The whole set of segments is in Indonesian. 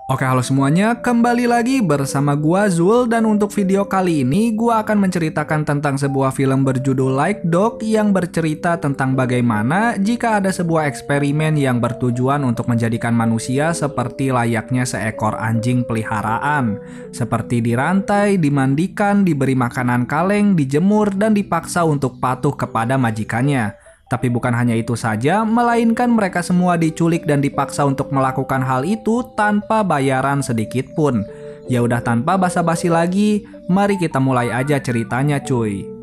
Oke, halo semuanya, kembali lagi bersama gua Zul, dan untuk video kali ini gua akan menceritakan tentang sebuah film berjudul Like Dog yang bercerita tentang bagaimana jika ada sebuah eksperimen yang bertujuan untuk menjadikan manusia seperti layaknya seekor anjing peliharaan, seperti dirantai, dimandikan, diberi makanan kaleng, dijemur, dan dipaksa untuk patuh kepada majikannya. Tapi bukan hanya itu saja, melainkan mereka semua diculik dan dipaksa untuk melakukan hal itu tanpa bayaran sedikit pun. Ya udah, tanpa basa-basi lagi, mari kita mulai aja ceritanya cuy.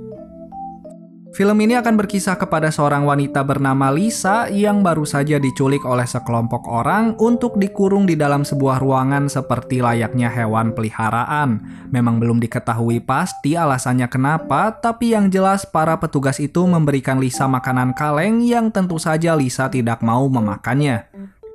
Film ini akan berkisah kepada seorang wanita bernama Lisa yang baru saja diculik oleh sekelompok orang untuk dikurung di dalam sebuah ruangan seperti layaknya hewan peliharaan. Memang belum diketahui pasti alasannya kenapa, tapi yang jelas para petugas itu memberikan Lisa makanan kaleng yang tentu saja Lisa tidak mau memakannya.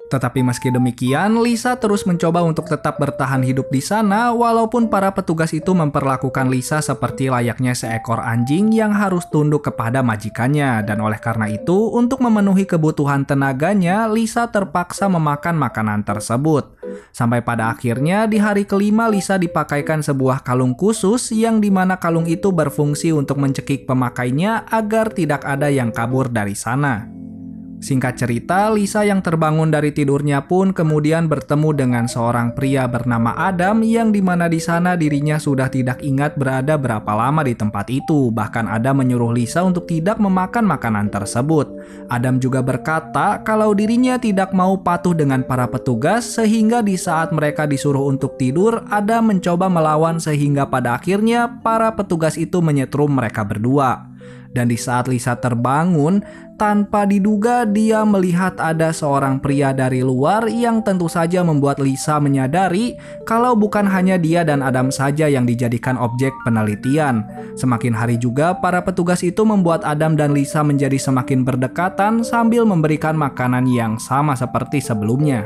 Tetapi meski demikian, Lisa terus mencoba untuk tetap bertahan hidup di sana walaupun para petugas itu memperlakukan Lisa seperti layaknya seekor anjing yang harus tunduk kepada majikannya. Dan oleh karena itu, untuk memenuhi kebutuhan tenaganya, Lisa terpaksa memakan makanan tersebut. Sampai pada akhirnya di hari kelima Lisa dipakaikan sebuah kalung khusus yang dimana kalung itu berfungsi untuk mencekik pemakainya agar tidak ada yang kabur dari sana. Singkat cerita, Lisa yang terbangun dari tidurnya pun kemudian bertemu dengan seorang pria bernama Adam yang dimana di sana dirinya sudah tidak ingat berada berapa lama di tempat itu. Bahkan Adam menyuruh Lisa untuk tidak memakan makanan tersebut. Adam juga berkata kalau dirinya tidak mau patuh dengan para petugas sehingga di saat mereka disuruh untuk tidur, Adam mencoba melawan sehingga pada akhirnya para petugas itu menyetrum mereka berdua. Dan di saat Lisa terbangun, tanpa diduga dia melihat ada seorang pria dari luar yang tentu saja membuat Lisa menyadari kalau bukan hanya dia dan Adam saja yang dijadikan objek penelitian. Semakin hari juga para petugas itu membuat Adam dan Lisa menjadi semakin berdekatan sambil memberikan makanan yang sama seperti sebelumnya.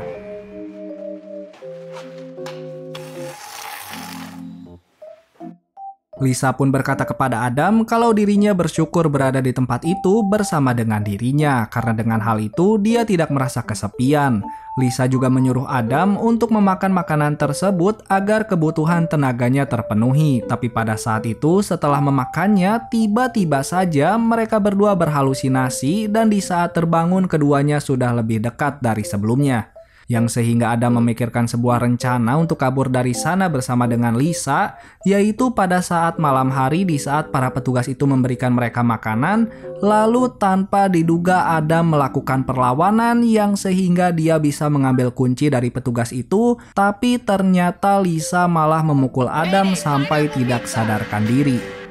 Lisa pun berkata kepada Adam kalau dirinya bersyukur berada di tempat itu bersama dengan dirinya, karena dengan hal itu dia tidak merasa kesepian. Lisa juga menyuruh Adam untuk memakan makanan tersebut agar kebutuhan tenaganya terpenuhi. Tapi pada saat itu setelah memakannya, tiba-tiba saja mereka berdua berhalusinasi dan di saat terbangun keduanya sudah lebih dekat dari sebelumnya. Yang sehingga Adam memikirkan sebuah rencana untuk kabur dari sana bersama dengan Lisa, yaitu pada saat malam hari di saat para petugas itu memberikan mereka makanan, lalu tanpa diduga Adam melakukan perlawanan yang sehingga dia bisa mengambil kunci dari petugas itu, tapi ternyata Lisa malah memukul Adam sampai tidak sadarkan diri.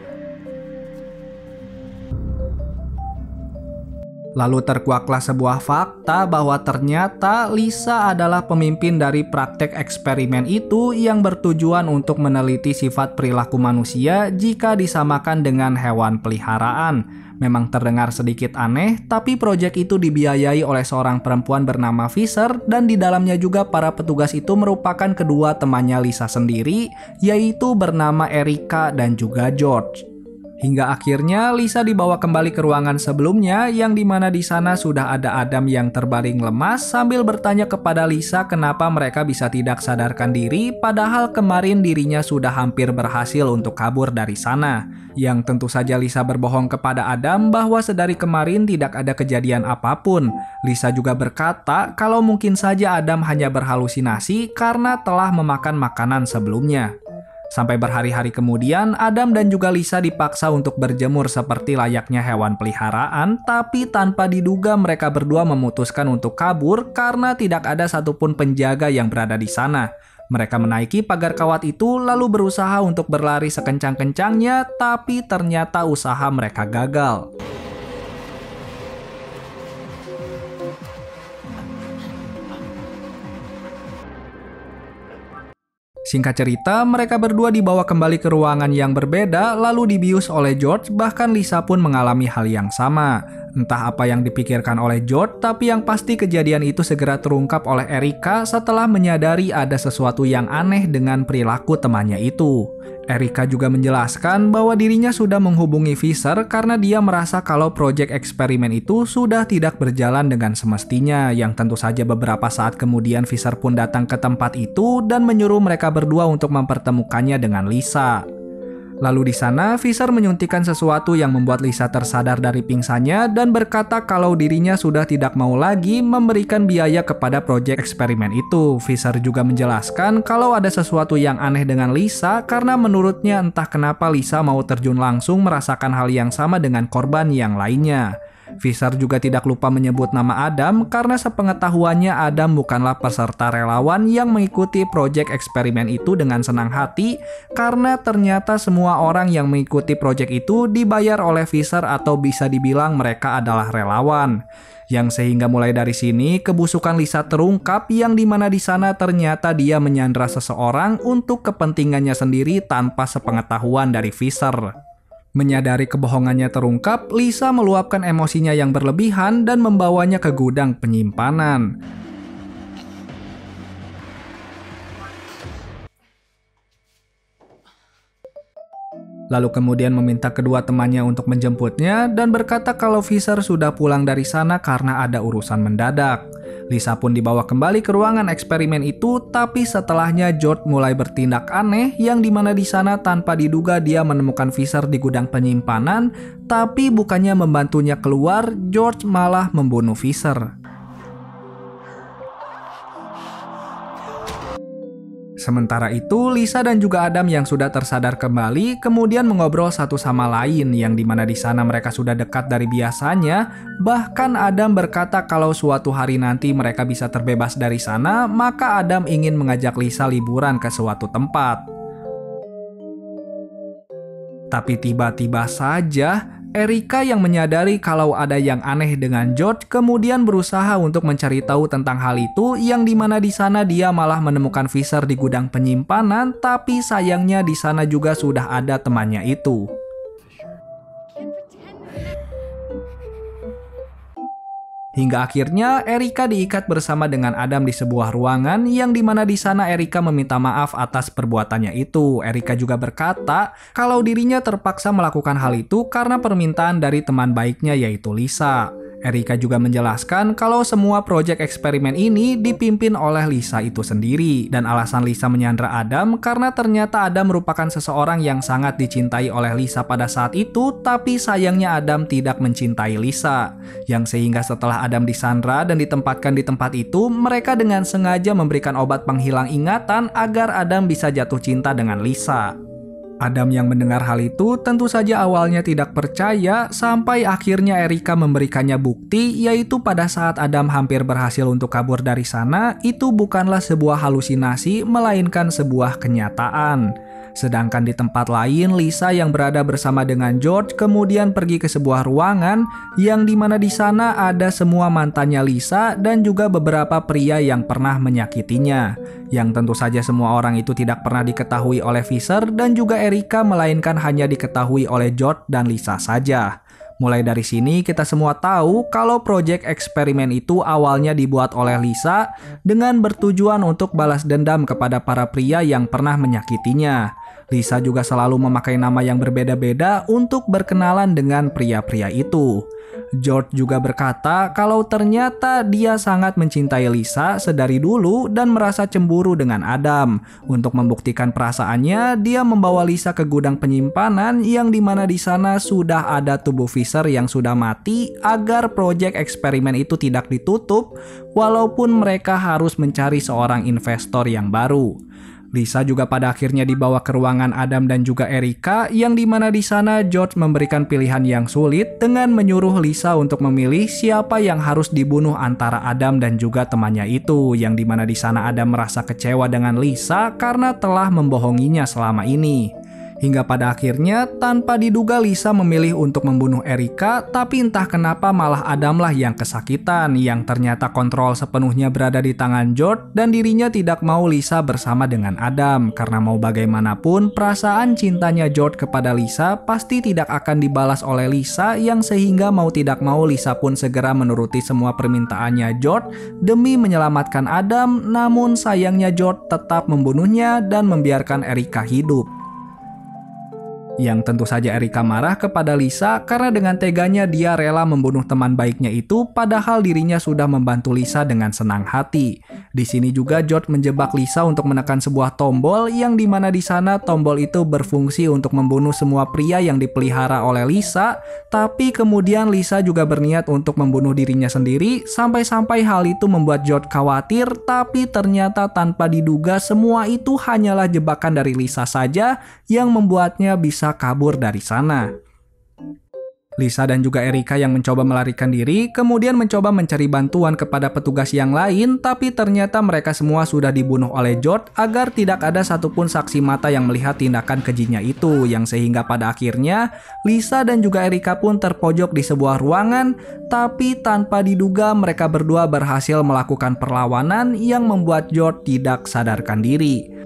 Lalu terkuaklah sebuah fakta bahwa ternyata Lisa adalah pemimpin dari praktek eksperimen itu yang bertujuan untuk meneliti sifat perilaku manusia jika disamakan dengan hewan peliharaan. Memang terdengar sedikit aneh, tapi proyek itu dibiayai oleh seorang perempuan bernama Fisher dan di dalamnya juga para petugas itu merupakan kedua temannya Lisa sendiri, yaitu bernama Erika dan juga George. Hingga akhirnya Lisa dibawa kembali ke ruangan sebelumnya yang dimana di sana sudah ada Adam yang terbaring lemas sambil bertanya kepada Lisa kenapa mereka bisa tidak sadarkan diri padahal kemarin dirinya sudah hampir berhasil untuk kabur dari sana. Yang tentu saja Lisa berbohong kepada Adam bahwa sedari kemarin tidak ada kejadian apapun. Lisa juga berkata kalau mungkin saja Adam hanya berhalusinasi karena telah memakan makanan sebelumnya. Sampai berhari-hari kemudian, Adam dan juga Lisa dipaksa untuk berjemur seperti layaknya hewan peliharaan, tapi tanpa diduga mereka berdua memutuskan untuk kabur karena tidak ada satupun penjaga yang berada di sana. Mereka menaiki pagar kawat itu lalu berusaha untuk berlari sekencang-kencangnya, tapi ternyata usaha mereka gagal. Singkat cerita, mereka berdua dibawa kembali ke ruangan yang berbeda lalu dibius oleh George, bahkan Lisa pun mengalami hal yang sama. Entah apa yang dipikirkan oleh George, tapi yang pasti kejadian itu segera terungkap oleh Erika setelah menyadari ada sesuatu yang aneh dengan perilaku temannya itu. Erika juga menjelaskan bahwa dirinya sudah menghubungi Fisher karena dia merasa kalau proyek eksperimen itu sudah tidak berjalan dengan semestinya, yang tentu saja beberapa saat kemudian Fisher pun datang ke tempat itu dan menyuruh mereka berdua untuk mempertemukannya dengan Lisa. Lalu di sana, Fisher menyuntikkan sesuatu yang membuat Lisa tersadar dari pingsannya dan berkata kalau dirinya sudah tidak mau lagi memberikan biaya kepada proyek eksperimen itu. Fisher juga menjelaskan kalau ada sesuatu yang aneh dengan Lisa karena menurutnya entah kenapa Lisa mau terjun langsung merasakan hal yang sama dengan korban yang lainnya. Fisher juga tidak lupa menyebut nama Adam karena sepengetahuannya Adam bukanlah peserta relawan yang mengikuti proyek eksperimen itu dengan senang hati karena ternyata semua orang yang mengikuti proyek itu dibayar oleh Fisher atau bisa dibilang mereka adalah relawan. Yang sehingga mulai dari sini kebusukan Lisa terungkap yang dimana di sana ternyata dia menyandra seseorang untuk kepentingannya sendiri tanpa sepengetahuan dari Fisher. Menyadari kebohongannya terungkap, Lisa meluapkan emosinya yang berlebihan dan membawanya ke gudang penyimpanan. Lalu kemudian meminta kedua temannya untuk menjemputnya dan berkata kalau Fisher sudah pulang dari sana karena ada urusan mendadak. Lisa pun dibawa kembali ke ruangan eksperimen itu, tapi setelahnya George mulai bertindak aneh yang dimana di sana tanpa diduga dia menemukan Fisher di gudang penyimpanan, tapi bukannya membantunya keluar, George malah membunuh Fisher. Sementara itu, Lisa dan juga Adam yang sudah tersadar kembali kemudian mengobrol satu sama lain yang dimana di sana mereka sudah dekat dari biasanya. Bahkan Adam berkata kalau suatu hari nanti mereka bisa terbebas dari sana, maka Adam ingin mengajak Lisa liburan ke suatu tempat. Tapi tiba-tiba saja Erika yang menyadari kalau ada yang aneh dengan George kemudian berusaha untuk mencari tahu tentang hal itu yang dimana di sana dia malah menemukan Fisher di gudang penyimpanan, tapi sayangnya di sana juga sudah ada temannya itu. Hingga akhirnya Erika diikat bersama dengan Adam di sebuah ruangan yang dimana di sana Erika meminta maaf atas perbuatannya itu. Erika juga berkata kalau dirinya terpaksa melakukan hal itu karena permintaan dari teman baiknya yaitu Lisa. Erika juga menjelaskan kalau semua proyek eksperimen ini dipimpin oleh Lisa itu sendiri dan alasan Lisa menyandra Adam karena ternyata Adam merupakan seseorang yang sangat dicintai oleh Lisa pada saat itu, tapi sayangnya Adam tidak mencintai Lisa. Yang sehingga setelah Adam disandra dan ditempatkan di tempat itu, mereka dengan sengaja memberikan obat penghilang ingatan agar Adam bisa jatuh cinta dengan Lisa. Adam yang mendengar hal itu tentu saja awalnya tidak percaya sampai akhirnya Erika memberikannya bukti, yaitu pada saat Adam hampir berhasil untuk kabur dari sana, itu bukanlah sebuah halusinasi melainkan sebuah kenyataan. Sedangkan di tempat lain, Lisa yang berada bersama dengan George kemudian pergi ke sebuah ruangan yang dimana di sana ada semua mantannya Lisa dan juga beberapa pria yang pernah menyakitinya. Yang tentu saja semua orang itu tidak pernah diketahui oleh Fisher dan juga Erika, melainkan hanya diketahui oleh George dan Lisa saja. Mulai dari sini kita semua tahu kalau proyek eksperimen itu awalnya dibuat oleh Lisa dengan bertujuan untuk balas dendam kepada para pria yang pernah menyakitinya. Lisa juga selalu memakai nama yang berbeda-beda untuk berkenalan dengan pria-pria itu. George juga berkata kalau ternyata dia sangat mencintai Lisa sedari dulu dan merasa cemburu dengan Adam. Untuk membuktikan perasaannya, dia membawa Lisa ke gudang penyimpanan yang dimana di sana sudah ada tubuh Fisher yang sudah mati agar proyek eksperimen itu tidak ditutup walaupun mereka harus mencari seorang investor yang baru. Lisa juga pada akhirnya dibawa ke ruangan Adam dan juga Erika yang dimana di sana George memberikan pilihan yang sulit dengan menyuruh Lisa untuk memilih siapa yang harus dibunuh antara Adam dan juga temannya itu, yang dimana di sana Adam merasa kecewa dengan Lisa karena telah membohonginya selama ini. Hingga pada akhirnya, tanpa diduga Lisa memilih untuk membunuh Erika, tapi entah kenapa malah Adam lah yang kesakitan, yang ternyata kontrol sepenuhnya berada di tangan George, dan dirinya tidak mau Lisa bersama dengan Adam, karena mau bagaimanapun, perasaan cintanya George kepada Lisa pasti tidak akan dibalas oleh Lisa, yang sehingga mau tidak mau Lisa pun segera menuruti semua permintaannya George demi menyelamatkan Adam, namun sayangnya George tetap membunuhnya dan membiarkan Erika hidup. Yang tentu saja Erika marah kepada Lisa karena dengan teganya dia rela membunuh teman baiknya itu padahal dirinya sudah membantu Lisa dengan senang hati. Di sini juga George menjebak Lisa untuk menekan sebuah tombol yang dimana di sana tombol itu berfungsi untuk membunuh semua pria yang dipelihara oleh Lisa, tapi kemudian Lisa juga berniat untuk membunuh dirinya sendiri sampai-sampai hal itu membuat George khawatir, tapi ternyata tanpa diduga semua itu hanyalah jebakan dari Lisa saja yang membuatnya bisa kabur dari sana. Lisa dan juga Erika yang mencoba melarikan diri, kemudian mencoba mencari bantuan kepada petugas yang lain, tapi ternyata mereka semua sudah dibunuh oleh George agar tidak ada satupun saksi mata yang melihat tindakan kejinya itu, yang sehingga pada akhirnya Lisa dan juga Erika pun terpojok di sebuah ruangan, tapi tanpa diduga mereka berdua berhasil melakukan perlawanan yang membuat George tidak sadarkan diri.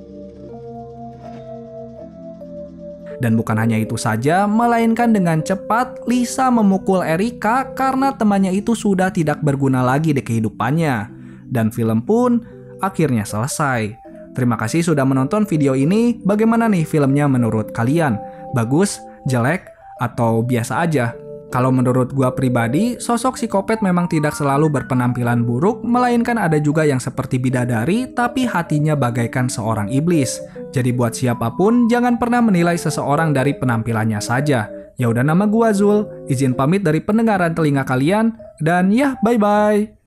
Dan bukan hanya itu saja, melainkan dengan cepat Lisa memukul Erika karena temannya itu sudah tidak berguna lagi di kehidupannya. Dan film pun akhirnya selesai. Terima kasih sudah menonton video ini. Bagaimana nih filmnya menurut kalian? Bagus, jelek, atau biasa aja? Kalau menurut gua pribadi, sosok psikopat memang tidak selalu berpenampilan buruk, melainkan ada juga yang seperti bidadari, tapi hatinya bagaikan seorang iblis. Jadi buat siapapun, jangan pernah menilai seseorang dari penampilannya saja. Ya udah, nama gua Zul, izin pamit dari pendengaran telinga kalian, dan ya bye-bye.